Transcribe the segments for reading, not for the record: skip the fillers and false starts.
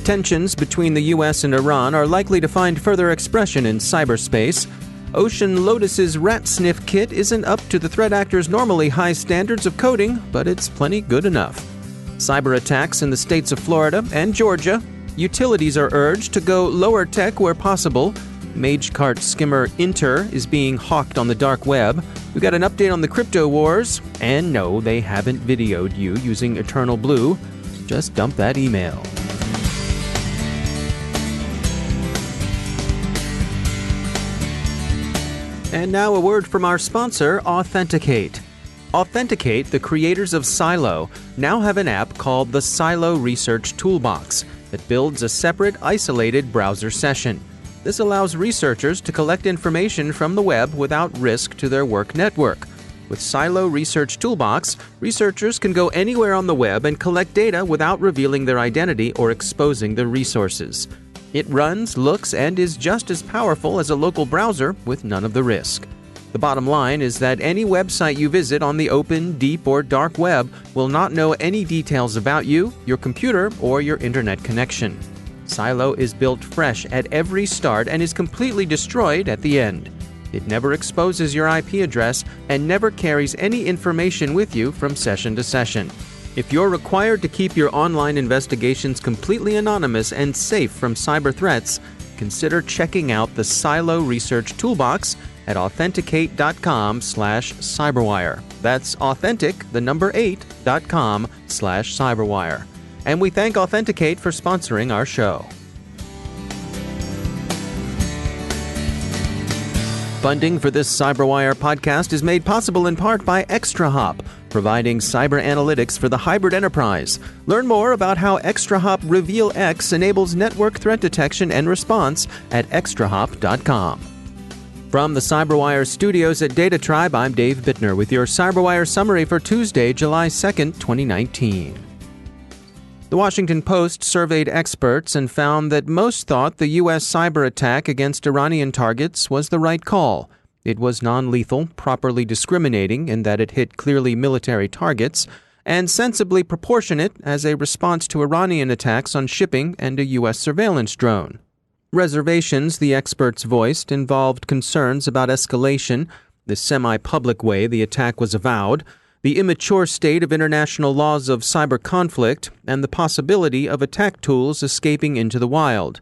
Tensions between the US and Iran are likely to find further expression in cyberspace. OceanLotus's Ratsnif kit isn't up to the threat actors' normally high standards of coding, but it's plenty good enough. Cyber attacks in the states of Florida and Georgia. Utilities are urged to go lower tech where possible. Magecart skimmer Inter is being hawked on the dark web. We got an update on the crypto wars. And no, they haven't videoed you using Eternal Blue. Just dump that email. And now a word from our sponsor, Authenticate. Authenticate, the creators of Silo, now have an app called the Silo Research Toolbox that builds a separate, isolated browser session. This allows researchers to collect information from the web without risk to their work network. With Silo Research Toolbox, researchers can go anywhere on the web and collect data without revealing their identity or exposing the resources. It runs, looks, and is just as powerful as a local browser with none of the risk. The bottom line is that any website you visit on the open, deep, or dark web will not know any details about you, your computer, or your internet connection. Silo is built fresh at every start and is completely destroyed at the end. It never exposes your IP address and never carries any information with you from session to session. If you're required to keep your online investigations completely anonymous and safe from cyber threats, consider checking out the Silo Research Toolbox at authenticate.com/cyberwire. That's authentic8.com/cyberwire. And we thank Authenticate for sponsoring our show. Funding for this CyberWire podcast is made possible in part by ExtraHop, providing cyber analytics for the hybrid enterprise. Learn more about how ExtraHop Reveal X enables network threat detection and response at extrahop.com. From the CyberWire studios at Data Tribe, I'm Dave Bittner with your CyberWire summary for Tuesday, July 2nd, 2019. The Washington Post surveyed experts and found that most thought the U.S. cyber attack against Iranian targets was the right call. It was non-lethal, properly discriminating in that it hit clearly military targets, and sensibly proportionate as a response to Iranian attacks on shipping and a U.S. surveillance drone. Reservations the experts voiced involved concerns about escalation, the semi-public way the attack was avowed, the immature state of international laws of cyber conflict, and the possibility of attack tools escaping into the wild.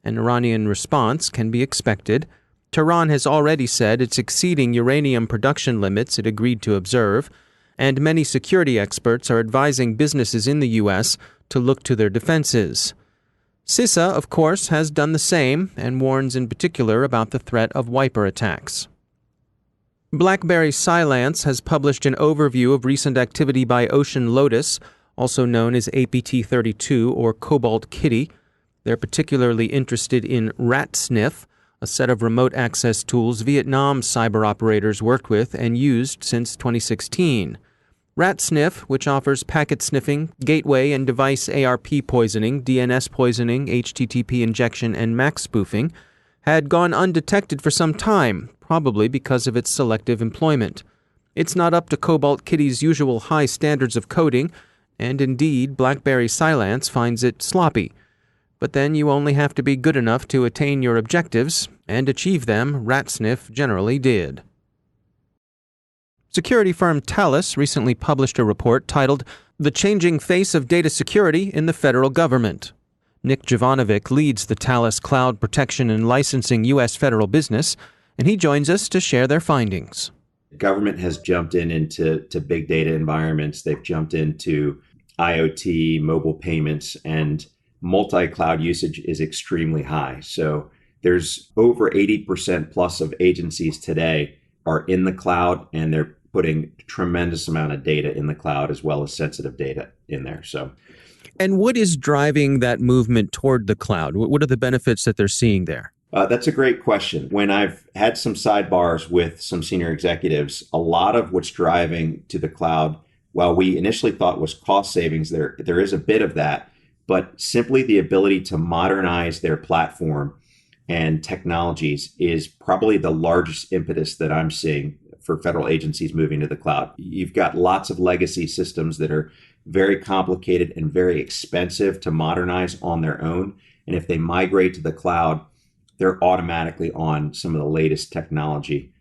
An Iranian response can be expected. Tehran has already said it's exceeding uranium production limits it agreed to observe, and many security experts are advising businesses in the U.S. to look to their defenses. CISA, of course, has done the same and warns in particular about the threat of wiper attacks. BlackBerry Cylance has published an overview of recent activity by OceanLotus, also known as APT32 or Cobalt Kitty. They're particularly interested in Ratsnif, a set of remote access tools Vietnam cyber operators worked with and used since 2016. Ratsnif, which offers packet sniffing, gateway and device ARP poisoning, DNS poisoning, HTTP injection, and MAC spoofing, had gone undetected for some time, probably because of its selective employment. It's not up to Cobalt Kitty's usual high standards of coding, and indeed BlackBerry Cylance finds it sloppy. But then you only have to be good enough to attain your objectives, and achieve them Ratsnif generally did. Security firm Thales recently published a report titled The Changing Face of Data Security in the Federal Government. Nick Jovanovic leads the Thales Cloud Protection and Licensing U.S. federal business, and he joins us to share their findings. Government has jumped into big data environments. They've jumped into IoT, mobile payments, and multi-cloud usage is extremely high. So there's over 80% plus of agencies today are in the cloud, and they're putting a tremendous amount of data in the cloud as well as sensitive data in there. And what is driving that movement toward the cloud? What are the benefits that they're seeing there? That's a great question. When I've had some sidebars with some senior executives, a lot of what's driving to the cloud, while we initially thought was cost savings, there is a bit of that, but simply the ability to modernize their platform and technologies is probably the largest impetus that I'm seeing for federal agencies moving to the cloud. You've got lots of legacy systems that are very complicated and very expensive to modernize on their own. And if they migrate to the cloud, they're automatically on some of the latest technology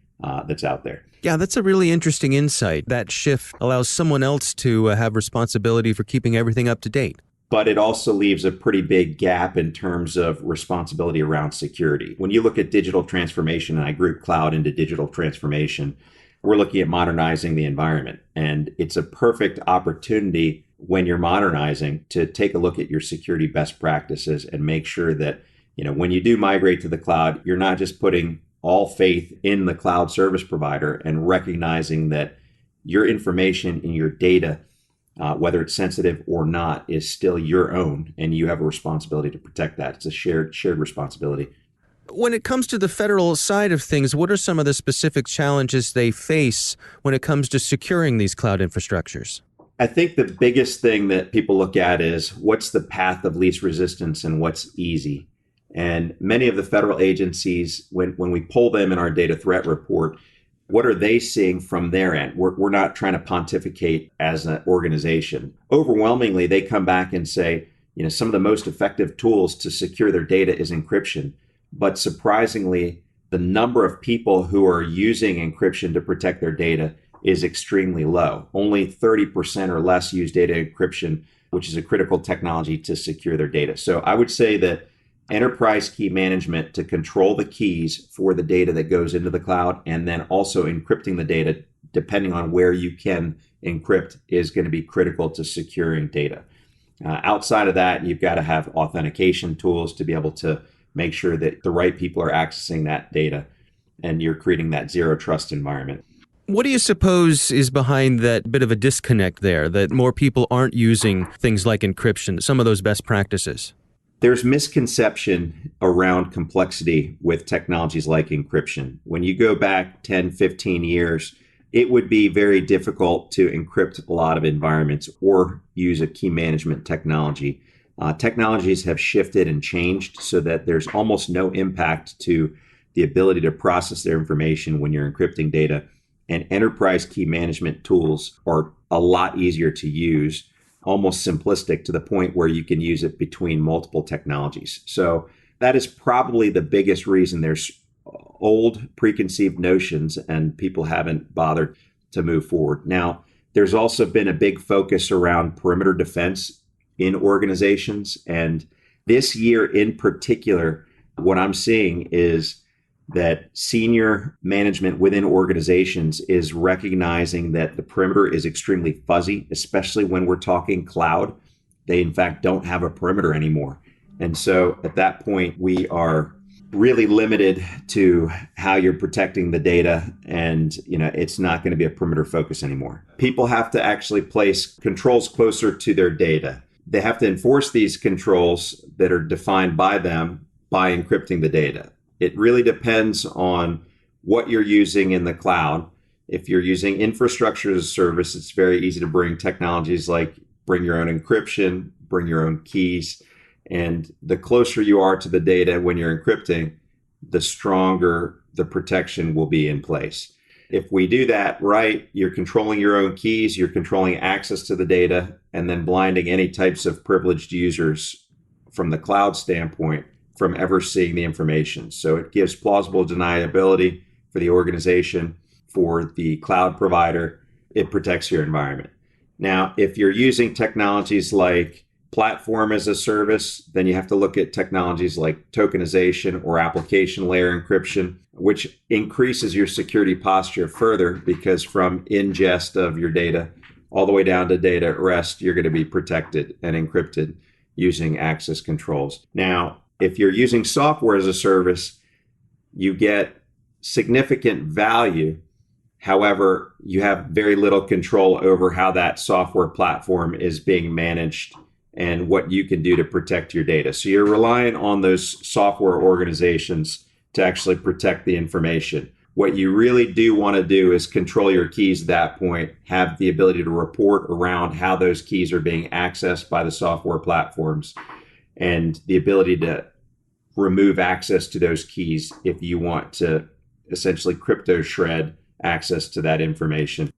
that's out there. Yeah, that's a really interesting insight. That shift allows someone else to have responsibility for keeping everything up to date. But it also leaves a pretty big gap in terms of responsibility around security. When you look at digital transformation, and I group cloud into digital transformation, we're looking at modernizing the environment. And it's a perfect opportunity when you're modernizing to take a look at your security best practices and make sure that, when you do migrate to the cloud, you're not just putting all faith in the cloud service provider and recognizing that your information and your data, whether it's sensitive or not, is still your own, and you have a responsibility to protect that. It's a shared responsibility. When it comes to the federal side of things, what are some of the specific challenges they face when it comes to securing these cloud infrastructures? I think the biggest thing that people look at is what's the path of least resistance and what's easy. And many of the federal agencies, when we pull them in our data threat report, what are they seeing from their end? We're not trying to pontificate as an organization. Overwhelmingly, they come back and say, some of the most effective tools to secure their data is encryption. But surprisingly, the number of people who are using encryption to protect their data is extremely low. Only 30% or less use data encryption, which is a critical technology to secure their data. So I would say that enterprise key management to control the keys for the data that goes into the cloud, and then also encrypting the data depending on where you can encrypt, is going to be critical to securing data. Outside of that, you've got to have authentication tools to be able to make sure that the right people are accessing that data and you're creating that zero trust environment. What do you suppose is behind that bit of a disconnect there, that more people aren't using things like encryption, some of those best practices? There's misconception around complexity with technologies like encryption. When you go back 10, 15 years, it would be very difficult to encrypt a lot of environments or use a key management technology. Technologies have shifted and changed so that there's almost no impact to the ability to process their information when you're encrypting data. And enterprise key management tools are a lot easier to use, almost simplistic to the point where you can use it between multiple technologies. So that is probably the biggest reason there's old preconceived notions and people haven't bothered to move forward. Now, there's also been a big focus around perimeter defense in organizations. And this year in particular, what I'm seeing is that senior management within organizations is recognizing that the perimeter is extremely fuzzy, especially when we're talking cloud. They, in fact, don't have a perimeter anymore. And so at that point, we are really limited to how you're protecting the data. And, it's not going to be a perimeter focus anymore. People have to actually place controls closer to their data. They have to enforce these controls that are defined by them by encrypting the data. It really depends on what you're using in the cloud. If you're using infrastructure as a service, it's very easy to bring technologies like bring your own encryption, bring your own keys. And the closer you are to the data when you're encrypting, the stronger the protection will be in place. If we do that right, you're controlling your own keys, you're controlling access to the data, and then blinding any types of privileged users from the cloud standpoint from ever seeing the information. So it gives plausible deniability for the organization, for the cloud provider. It protects your environment. Now, if you're using technologies like platform as a service, then you have to look at technologies like tokenization or application layer encryption, which increases your security posture further, because from ingest of your data all the way down to data at rest, you're going to be protected and encrypted using access controls. Now, if you're using software as a service, you get significant value. However, you have very little control over how that software platform is being managed and what you can do to protect your data. So you're relying on those software organizations to actually protect the information. What you really do want to do is control your keys at that point, have the ability to report around how those keys are being accessed by the software platforms, and the ability to remove access to those keys if you want to essentially crypto shred access to that information.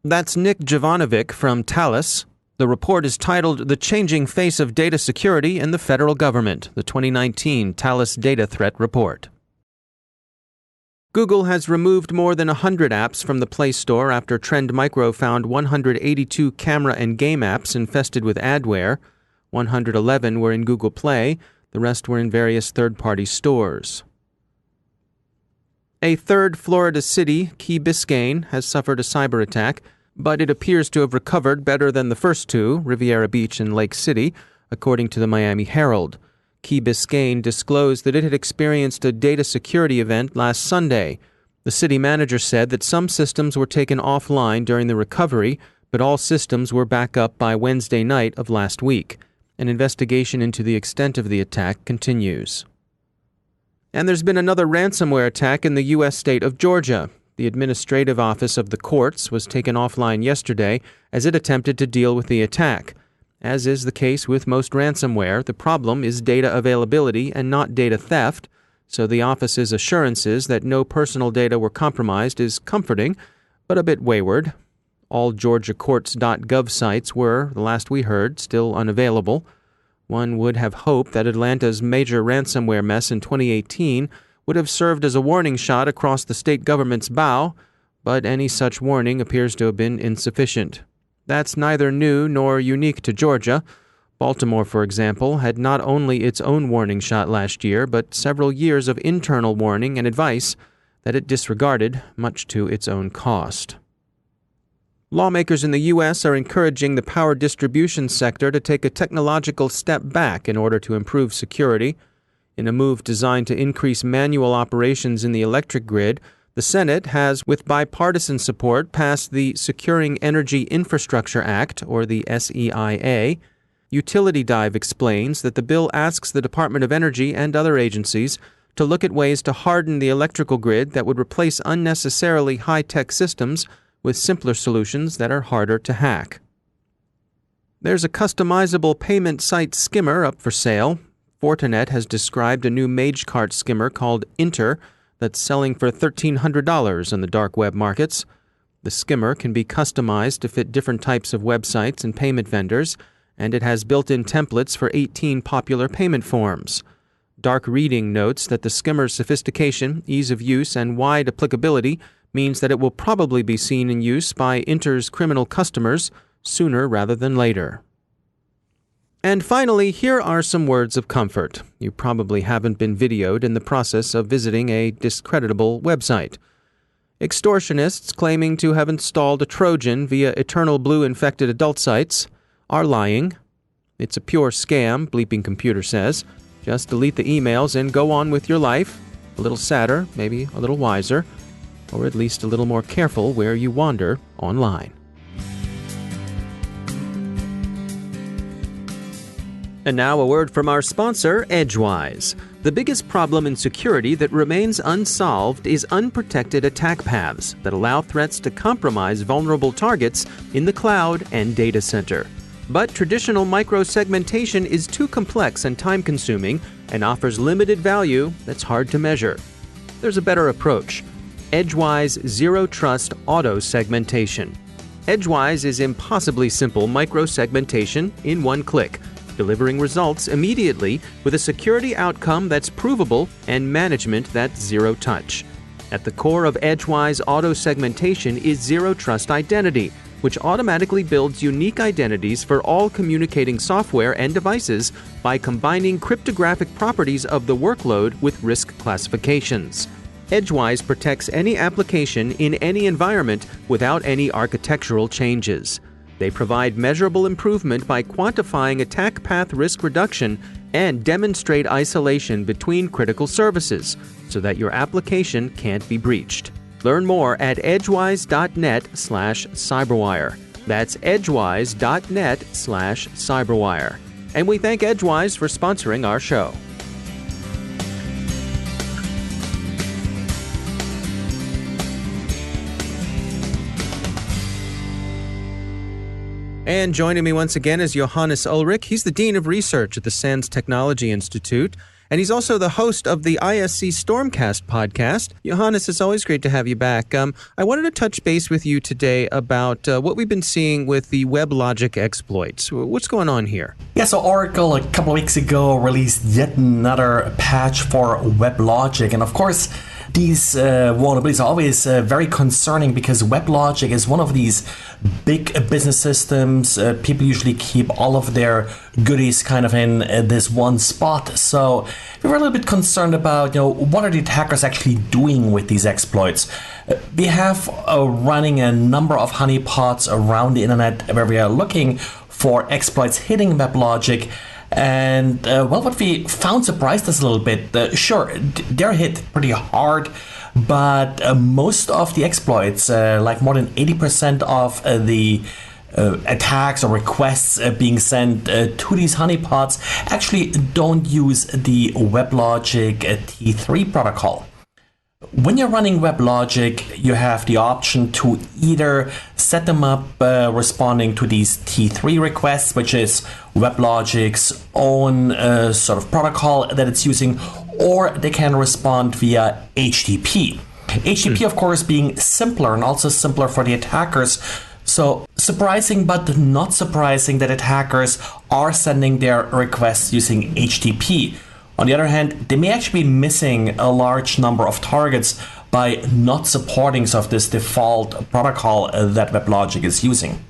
That's Nick Jovanovic from Thales. The report is titled The Changing Face of Data Security in the Federal Government, the 2019 Thales Data Threat Report. Google has removed more than 100 apps from the Play Store after Trend Micro found 182 camera and game apps infested with adware. 111 were in Google Play, the rest were in various third-party stores. A third Florida city, Key Biscayne, has suffered a cyber attack, but it appears to have recovered better than the first two, Riviera Beach and Lake City, according to the Miami Herald. Key Biscayne disclosed that it had experienced a data security event last Sunday. The city manager said that some systems were taken offline during the recovery, but all systems were back up by Wednesday night of last week. An investigation into the extent of the attack continues. And there's been another ransomware attack in the U.S. state of Georgia. The administrative office of the courts was taken offline yesterday as it attempted to deal with the attack. As is the case with most ransomware, the problem is data availability and not data theft, so the office's assurances that no personal data were compromised is comforting, but a bit wayward. All GeorgiaCourts.gov sites were, the last we heard, still unavailable. One would have hoped that Atlanta's major ransomware mess in 2018 would have served as a warning shot across the state government's bow, but any such warning appears to have been insufficient. That's neither new nor unique to Georgia. Baltimore, for example, had not only its own warning shot last year, but several years of internal warning and advice that it disregarded, much to its own cost. Lawmakers in the U.S. are encouraging the power distribution sector to take a technological step back in order to improve security. In a move designed to increase manual operations in the electric grid, the Senate has, with bipartisan support, passed the Securing Energy Infrastructure Act, or the SEIA. Utility Dive explains that the bill asks the Department of Energy and other agencies to look at ways to harden the electrical grid that would replace unnecessarily high-tech systems with simpler solutions that are harder to hack. There's a customizable payment site skimmer up for sale. Fortinet has described a new MageCart skimmer called Inter that's selling for $1,300 in the dark web markets. The skimmer can be customized to fit different types of websites and payment vendors, and it has built-in templates for 18 popular payment forms. Dark Reading notes that the skimmer's sophistication, ease of use, and wide applicability means that it will probably be seen in use by Inter's criminal customers sooner rather than later. And finally, here are some words of comfort. You probably haven't been videoed in the process of visiting a discreditable website. Extortionists claiming to have installed a Trojan via Eternal Blue infected adult sites are lying. It's a pure scam, Bleeping Computer says. Just delete the emails and go on with your life. A little sadder, maybe a little wiser, or at least a little more careful where you wander online. And now a word from our sponsor, Edgewise. The biggest problem in security that remains unsolved is unprotected attack paths that allow threats to compromise vulnerable targets in the cloud and data center. But traditional microsegmentation is too complex and time-consuming and offers limited value that's hard to measure. There's a better approach. Edgewise Zero Trust Auto Segmentation. Edgewise is impossibly simple microsegmentation in one click, delivering results immediately with a security outcome that's provable and management that's zero touch. At the core of Edgewise auto segmentation is Zero Trust Identity, which automatically builds unique identities for all communicating software and devices by combining cryptographic properties of the workload with risk classifications. Edgewise protects any application in any environment without any architectural changes. They provide measurable improvement by quantifying attack path risk reduction and demonstrate isolation between critical services so that your application can't be breached. Learn more at edgewise.net/cyberwire. That's edgewise.net/cyberwire. And we thank Edgewise for sponsoring our show. And joining me once again is Johannes Ulrich. He's the Dean of Research at the SANS Technology Institute. and he's also the host of the ISC Stormcast podcast. Johannes, it's always great to have you back. I wanted to touch base with you today about what we've been seeing with the WebLogic exploits. What's going on here? Yeah, so Oracle a couple of weeks ago released yet another patch for WebLogic, and of course, these vulnerabilities are always very concerning because WebLogic is one of these big business systems. People usually keep all of their goodies kind of in this one spot. So we were a little bit concerned about, what are the attackers actually doing with these exploits? We have running a number of honeypots around the internet where we are looking for exploits hitting WebLogic. And what we found surprised us a little bit. Sure, they're hit pretty hard, but most of the exploits, like more than 80% of the attacks or requests being sent to these honeypots, actually don't use the WebLogic T3 protocol. When you're running WebLogic, you have the option to either set them up responding to these T3 requests, which is WebLogic's own sort of protocol that it's using, or they can respond via HTTP. HTTP, of course, being simpler and also simpler for the attackers. So surprising but not surprising that attackers are sending their requests using HTTP. On the other hand, they may actually be missing a large number of targets by not supporting sort of this default protocol that WebLogic is using.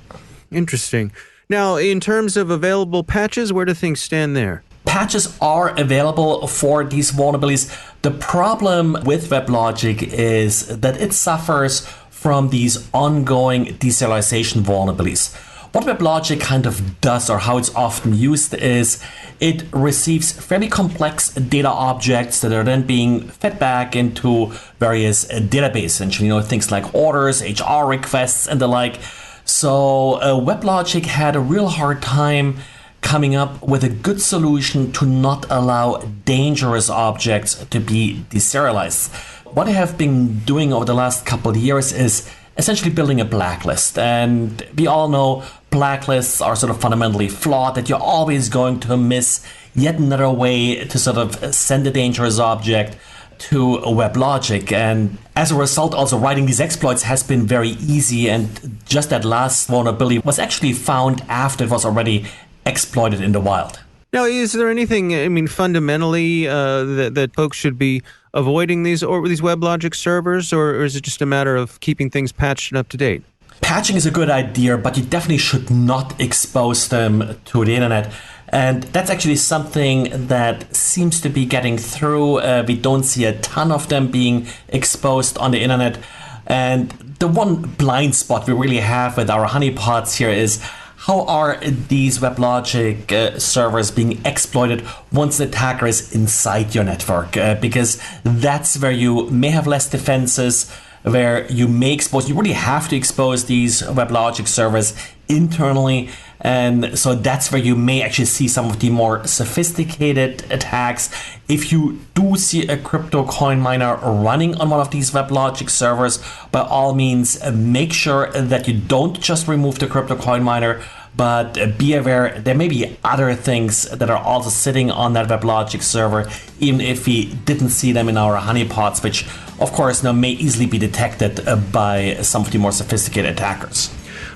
Interesting. Now, in terms of available patches, where do things stand there? Patches are available for these vulnerabilities. The problem with WebLogic is that it suffers from these ongoing deserialization vulnerabilities. What WebLogic kind of does, or how it's often used, is it receives fairly complex data objects that are then being fed back into various databases, essentially, things like orders, HR requests, and the like. So WebLogic had a real hard time coming up with a good solution to not allow dangerous objects to be deserialized. What I have been doing over the last couple of years is essentially building a blacklist. And we all know blacklists are sort of fundamentally flawed, that you're always going to miss yet another way to sort of send a dangerous object to WebLogic. And as a result, also writing these exploits has been very easy. And just that last vulnerability was actually found after it was already exploited in the wild. Now, is there anything, fundamentally that folks should be avoiding these WebLogic servers, or is it just a matter of keeping things patched and up to date? Patching is a good idea, but you definitely should not expose them to the internet. And that's actually something that seems to be getting through. We don't see a ton of them being exposed on the internet. And the one blind spot we really have with our honeypots here is, how are these WebLogic servers being exploited once the attacker is inside your network? Because that's where you may have less defenses, where you really have to expose these WebLogic servers internally. And so that's where you may actually see some of the more sophisticated attacks. If you do see a crypto coin miner running on one of these WebLogic servers, by all means, make sure that you don't just remove the crypto coin miner, but be aware there may be other things that are also sitting on that WebLogic server, even if we didn't see them in our honeypots, which of course now may easily be detected by some of the more sophisticated attackers.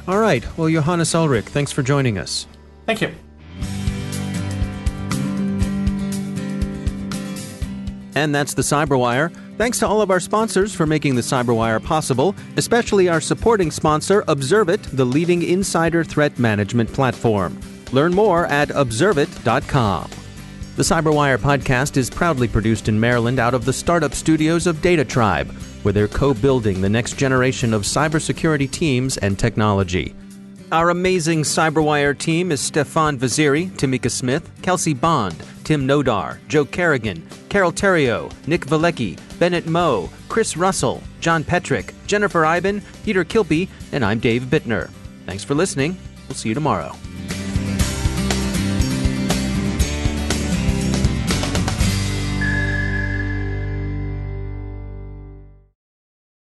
All right. Well, Johannes Ulrich, thanks for joining us. Thank you. And that's the CyberWire. Thanks to all of our sponsors for making the CyberWire possible, especially our supporting sponsor, Observit, the leading insider threat management platform. Learn more at observit.com. The CyberWire podcast is proudly produced in Maryland out of the startup studios of Data Tribe, where they're co-building the next generation of cybersecurity teams and technology. Our amazing CyberWire team is Stefan Vaziri, Tamika Smith, Kelsey Bond, Tim Nodar, Joe Kerrigan, Carol Terrio, Nick Valecki, Bennett Moe, Chris Russell, John Petrick, Jennifer Iben, Peter Kilpie, and I'm Dave Bittner. Thanks for listening. We'll see you tomorrow.